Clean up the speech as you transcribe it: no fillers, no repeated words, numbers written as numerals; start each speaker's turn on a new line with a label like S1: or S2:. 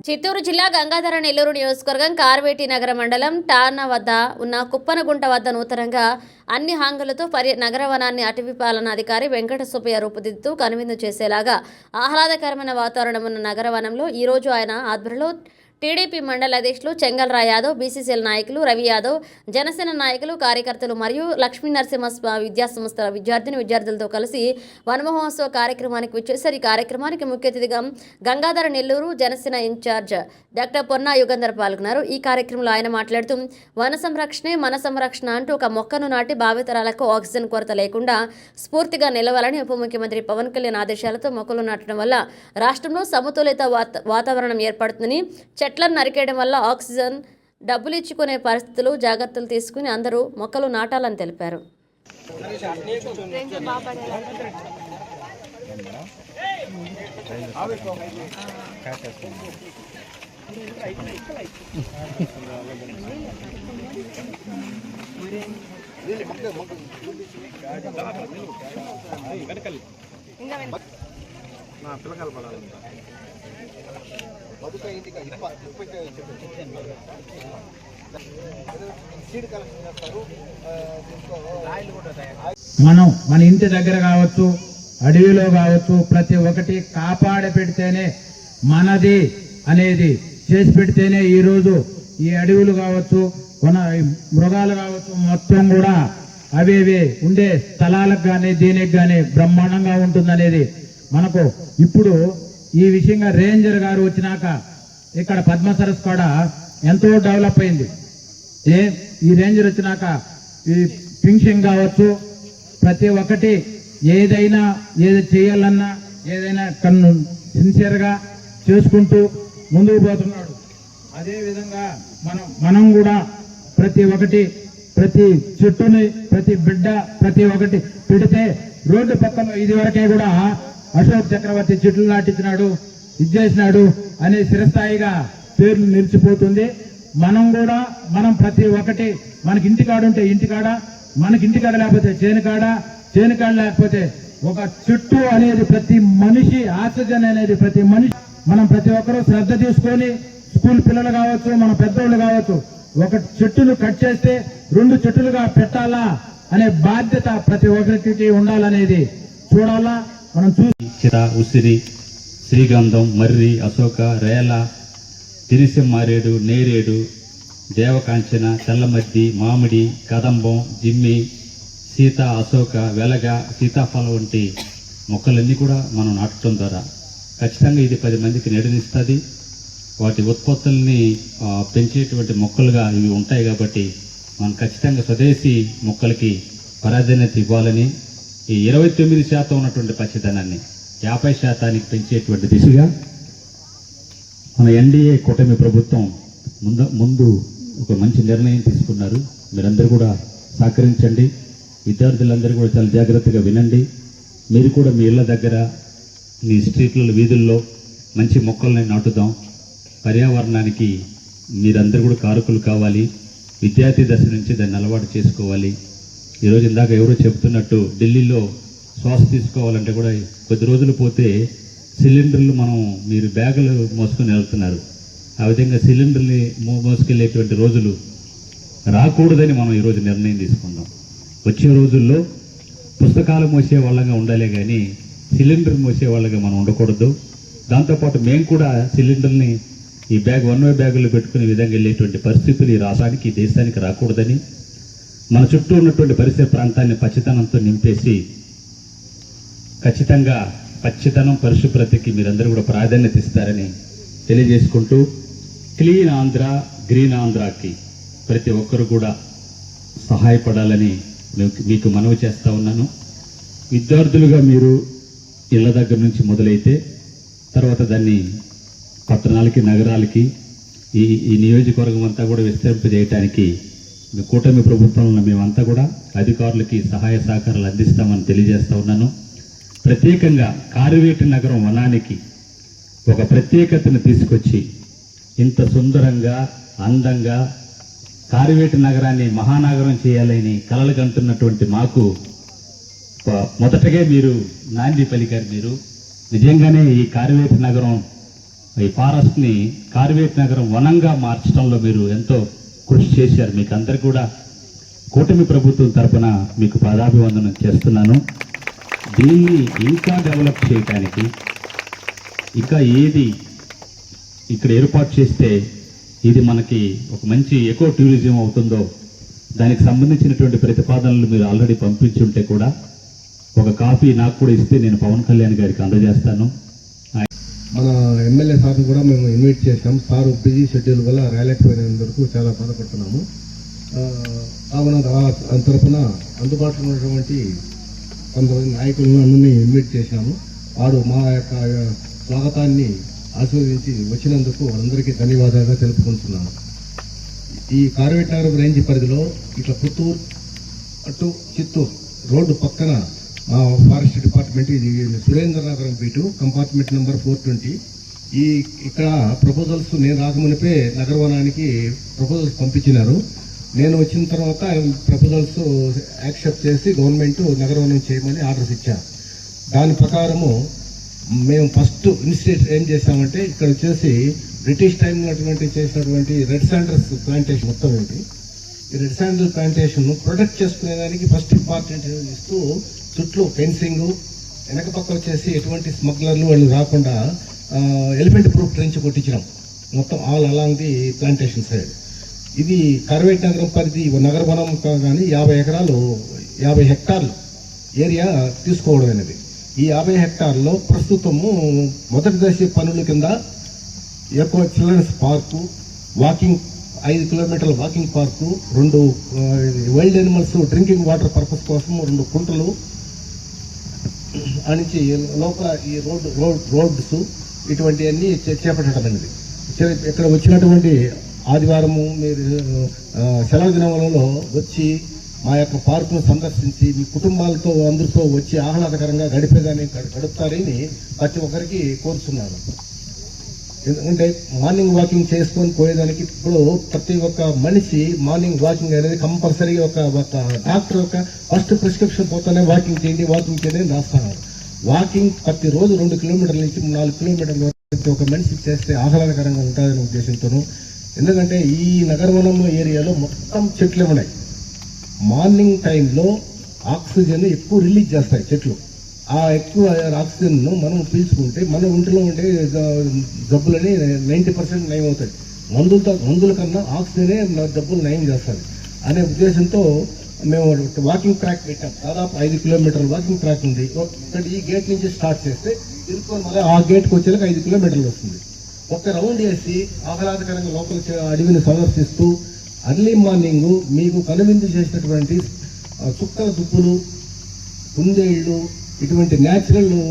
S1: చిత్తూరు జిల్లా గంగాధర నెల్లూరు నియోజకవర్గం కార్వేటి నగర మండలం టార్న వద్ద ఉన్న కుప్పనగుంట వద్ద నూతనంగా అన్ని హాంగులతో నగరవనాన్ని అటవీ పాలనా అధికారి వెంకట సుబ్బయ్య రూపుదిద్దుతూ కనువిందు చేసేలాగా ఆహ్లాదకరమైన వాతావరణం ఉన్న నగరవనంలో ఈరోజు ఆయన ఆధ్వర్యంలో టీడీపీ మండల అధ్యక్షులు చెంగల్రాయ్ యాదవ్, బీసీసీఎల్ నాయకులు రవి యాదవ్, జనసేన నాయకులు, కార్యకర్తలు మరియు లక్ష్మీ నరసింహ విద్యాసంస్థల విద్యార్థులతో కలిసి వనమహోత్సవ కార్యక్రమానికి విచ్చేశారు. ఈ కార్యక్రమానికి ముఖ్య అతిథిగా గంగాధర నెల్లూరు జనసేన ఇన్ఛార్జ్ డాక్టర్ పొన్నా యుగంధర్ పాల్గొన్నారు. ఈ కార్యక్రమంలో ఆయన మాట్లాడుతూ వన సంరక్షణే మన సంరక్షణ అంటూ ఒక మొక్కను నాటి భావితరాలకు ఆక్సిజన్ కొరత లేకుండా స్ఫూర్తిగా నిలవాలని ఉప ముఖ్యమంత్రి పవన్ కళ్యాణ్ ఆదేశాలతో మొక్కలు నాటడం వల్ల రాష్ట్రంలో సమతులిత వాతావరణం ఏర్పడుతుందని, చెట్లను నరికేయడం వల్ల ఆక్సిజన్ డబ్బులు ఇచ్చుకునే పరిస్థితులు జాగ్రత్తలు తీసుకుని అందరూ మొక్కలు నాటాలని తెలిపారు.
S2: మనం మన ఇంటి దగ్గర కావచ్చు, అడవిలో కావచ్చు, ప్రతి ఒక్కటి కాపాడి పెడితేనే మనది అనేది చేసి పెడితేనే ఈరోజు ఈ అడవులు కావచ్చు, మృగాలు కావచ్చు, మొత్తం కూడా అవి ఉండే స్థలాలకు కానీ దీనికి కానీ బ్రహ్మాండంగా ఉంటుందనేది మనకు ఇప్పుడు ఈ విషయంగా రేంజర్ గారు వచ్చినాక ఇక్కడ పద్మ సరస్సు కూడా ఎంతో డెవలప్ అయింది. ఈ రేంజర్ వచ్చినాక ఈ పింఛింగ్ కావచ్చు, ప్రతి ఒక్కటి ఏదైనా ఏది చేయాలన్నా ఏదైనా కన్ను సిన్సియర్గా చేసుకుంటూ ముందుకు పోతున్నాడు. అదేవిధంగా మనం కూడా ప్రతి ఒక్కటి, ప్రతి చెట్టుని, ప్రతి బిడ్డ, ప్రతి ఒక్కటి పెడితే రోడ్డు పక్కన ఇదివరకే కూడా అశోక్ చక్రవర్తి చెట్లు నాటించినాడు, ఇది చేసినాడు అనే చిరస్థాయిగా పేర్లు నిలిచిపోతుంది. మనం ప్రతి ఒక్కటి మనకి ఇంటికాడ ఉంటే ఇంటికాడ, మనకి ఇంటికాడ లేకపోతే చేనుకాడ లేకపోతే ఒక చెట్టు అనేది ప్రతి మనిషి ఆక్సిజన్ అనేది ప్రతి మనిషి మనం ప్రతి ఒక్కరూ శ్రద్ధ తీసుకొని స్కూల్ పిల్లలు కావచ్చు, మన పెద్దోళ్ళు కావచ్చు, ఒక చెట్టును కట్ చేస్తే 2 చెట్టులుగా పెట్టాలా అనే బాధ్యత ప్రతి ఒక్కరికి ఉండాలనేది చూడాలా. మనం
S3: చిర, ఉసిరి, శ్రీగంధం, మర్రి, అశోక, రేల, తిరిసిమ్మారేడు, నేరేడు, దేవకాంచన, తెల్లమద్ది, మామిడి, కదంబం, జిమ్మి, సీత, అశోక, వెలగ, సీతాఫలం వంటి మొక్కలన్నీ కూడా మనం నాటడం ద్వారా ఖచ్చితంగా ఇది 10 మందికి నీడనిస్తుంది. వాటి ఉత్పత్తుల్ని పెంచేటువంటి మొక్కలుగా ఇవి ఉంటాయి కాబట్టి మనం ఖచ్చితంగా స్వదేశీ మొక్కలకి ప్రాధాన్యత ఇవ్వాలని, ఈ 29% ఉన్నటువంటి పచ్చదనాన్ని 50% పెంచేటువంటి దిశగా మన ఎన్డీఏ కూటమి ప్రభుత్వం ముందు ఒక మంచి నిర్ణయం తీసుకున్నారు. మీరందరూ కూడా సహకరించండి. విద్యార్థులందరూ కూడా చాలా జాగ్రత్తగా వినండి. మీరు కూడా మీ ఇళ్ళ దగ్గర, మీ స్ట్రీట్లలో, వీధుల్లో మంచి మొక్కల్ని నాటుదాం. పర్యావరణానికి మీరందరూ కూడా కారకులు కావాలి. విద్యార్థి దశ నుంచి దాన్ని అలవాటు చేసుకోవాలి. ఈరోజు ఇందాక ఎవరో చెప్తున్నట్టు ఢిల్లీలో శ్వాస తీసుకోవాలంటే కూడా కొద్ది రోజులు పోతే సిలిండర్లు మీరు బ్యాగులు మోసుకొని వెళ్తున్నారు. ఆ విధంగా సిలిండర్ని మోసుకెళ్ళేటువంటి రోజులు రాకూడదని మనం ఈరోజు నిర్ణయం తీసుకుందాం. వచ్చే రోజుల్లో పుస్తకాలు మోసే వాళ్ళగా ఉండాలే కానీ సిలిండర్ మోసే వాళ్ళగా మనం ఉండకూడదు. దాంతోపాటు మేము కూడా సిలిండర్ని ఈ వన్ వే బ్యాగులు పెట్టుకునే విధంగా వెళ్ళేటువంటి పరిస్థితులు ఈ రాష్ట్రానికి, ఈ దేశానికి రాకూడదని మన చుట్టూ ఉన్నటువంటి పరిసర ప్రాంతాన్ని పచ్చదనంతో నింపేసి ఖచ్చితంగా పచ్చదనం, పరిశుభ్రతకి మీరందరూ కూడా ప్రాధాన్యత ఇస్తారని తెలియజేసుకుంటూ క్లీన్ ఆంధ్ర, గ్రీన్ ఆంధ్రాకి ప్రతి ఒక్కరు కూడా సహాయపడాలని మీకు మనవి చేస్తూ ఉన్నాను. విద్యార్థులుగా మీరు ఇళ్ల దగ్గర నుంచి మొదలైతే తర్వాత దాన్ని పట్టణాలకి, నగరాలకి, ఈ నియోజకవర్గం అంతా కూడా విస్తరింపజేయడానికి కూటమి ప్రభుత్వంలో మేమంతా కూడా అధికారులకి సహాయ సహకారాలు అందిస్తామని తెలియజేస్తా ఉన్నాను. ప్రత్యేకంగా కార్వేటి నగరం వనానికి ఒక ప్రత్యేకతను తీసుకొచ్చి ఇంత సుందరంగా, అందంగా కార్వేటి నగరాన్ని మహానగరం చేయాలని కలలు కంటున్నటువంటి మాకు మొదటగా మీరు నాంది పలికారు. మీరు నిజంగానే ఈ కార్వేటి నగరం ఈ ఫారెస్ట్ని కార్వేట్ నగరం వనంగా మార్చడంలో మీరు ఎంతో కృషి చేశారు. మీకు అందరికీ కూడా కూటమి ప్రభుత్వం తరపున మీకు పాదాభివందనం చేస్తున్నాను. దీన్ని ఇంకా డెవలప్ చేయడానికి ఇంకా ఏది ఇక్కడ ఏర్పాటు చేస్తే ఇది మనకి ఒక మంచి ఎకో టూరిజం అవుతుందో దానికి సంబంధించినటువంటి ప్రతిపాదనలు మీరు ఆల్రెడీ పంపించి ఉంటే కూడా ఒక కాపీ నాకు కూడా ఇస్తే నేను పవన్ కళ్యాణ్ గారికి అందజేస్తాను.
S4: మన ఎమ్మెల్యే సార్ని కూడా మేము ఇన్వైట్ చేసాం. సార్ బిజీ షెడ్యూల్ వల్ల రాలేకపోయినందుకు చాలా బాధపడుతున్నాము. కావున తరఫున అందుబాటులో ఉన్నటువంటి కొంతమంది నాయకులను అందరినీ ఇన్వైట్ చేశాము. వారు మా యొక్క స్వాగతాన్ని ఆశీర్వదించి వచ్చినందుకు అందరికీ ధన్యవాదాలు తెలుపుకుంటున్నాను. ఈ కార్వేట్ నగరం రేంజ్ పరిధిలో ఇట్లా పుత్తూరు అటు చిత్తూరు రోడ్డు పక్కన మా ఫారెస్ట్ డిపార్ట్మెంట్ ఇది సురేంద్రనగరం బీటు కంపార్ట్మెంట్ నెంబర్ 420. ఇక్కడ ప్రపోజల్స్ నేను రాకమునిపే నగరవనానికి ప్రపోజల్స్ పంపించినారు. నేను వచ్చిన తర్వాత ప్రపోజల్స్ యాక్సెప్ట్ చేసి గవర్నమెంట్ నగరవనం చేయమని ఆర్డర్స్ ఇచ్చారు. దాని ప్రకారము మేము ఫస్ట్ ఇనిషియేట్ ఏం చేశామంటే ఇక్కడ వచ్చేసి బ్రిటిష్ టైంలో చేసినటువంటి రెడ్ శాండర్స్ ప్లాంటేషన్ మొత్తం ఏంటి ఈ రెడ్ శాండర్ ప్లాంటేషన్ ప్రొటెక్ట్ చేసుకునేదానికి ఫస్ట్ ఇంపార్టెంట్ ఇస్తూ చుట్టూ ఫెన్సింగ్ వెనక పక్క వచ్చేసి ఎటువంటి స్మగ్లర్లు వాళ్ళు రాకుండా ఎలిమెంట్ ప్రూఫ్ ట్రెంచ్ కొట్టించినాం మొత్తం all along the plantation side. ఇది కార్వేట్ నగరం పరిధి నగర వనం కానీ 50 హెక్టార్లు ఏరియా తీసుకోవడం అనేది. ఈ 50 హెక్టార్లో ప్రస్తుతము మొదటి దశ పనుల కింద ఎక్కువ చిల్డ్రన్స్ పార్కు, వాకింగ్ 5 కిలోమీటర్ల walking park, 2 wild animals drinking water purpose కోసం 2 కుంటలు నుంచి లోపల ఈ రోడ్స్ ఇటువంటివన్నీ చేపట్టడం అనేది. ఇక్కడ వచ్చినటువంటి ఆదివారము మీరు సెలవు దినములలో వచ్చి మా యొక్క పార్కును సందర్శించి మీ కుటుంబాలతో అందరితో వచ్చి ఆహ్లాదకరంగా గడిపేదాన్ని గడుపుతారని ప్రతి ఒక్కరికి కోరుతున్నాను. ఎందుకంటే మార్నింగ్ వాకింగ్ చేసుకొని పోయేదానికి ఇప్పుడు ప్రతి ఒక్క మనిషి మార్నింగ్ వాకింగ్ అనేది కంపల్సరీగా ఒక డాక్టర్ యొక్క ఫస్ట్ ప్రిస్క్రిప్షన్ పోతానే వాకింగ్ చేయండి అని రాస్తున్నారు. వాకింగ్ ప్రతిరోజు 2 కిలోమీటర్ల నుంచి 4 కిలోమీటర్ల వరకు ఒక మనిషి చేస్తే ఆహ్లాదకరంగా ఉంటుందనే ఉద్దేశంతోనూ, ఎందుకంటే ఈ నగరవనం ఏరియాలో మొత్తం చెట్లే ఉన్నాయి. మార్నింగ్ టైంలో ఆక్సిజన్ ఎక్కువ రిలీజ్ చేస్తాయి చెట్లు. ఆ ఎక్కువ ఆక్సిజన్ను మనం పీల్చుకుంటే మన ఒంటిలో ఉండే జబ్బులని 90% నయం అవుతాయి. మందుల కన్నా ఆక్సిజనే జబ్బులు నయం చేస్తుంది అనే ఉద్దేశంతో మేము వాకింగ్ ట్రాక్ పెట్టాం. దాదాపు 5 కిలోమీటర్ల వాకింగ్ ట్రాక్ ఉంది. ఇక్కడ ఈ గేట్ నుంచి స్టార్ట్ చేస్తే తిరుపతి మళ్ళీ ఆ గేట్కి వచ్చేలాగా 5 కిలోమీటర్లు వస్తుంది. ఒక రౌండ్ వేసి ఆహ్లాదకరంగా లోపల అడవిని సందర్శిస్తూ అర్లీ మార్నింగ్ మీకు కనువిందు చేసినటువంటి చుక్కల దుప్పులు, కుందేళ్లు ఇటువంటి న్యాచురల్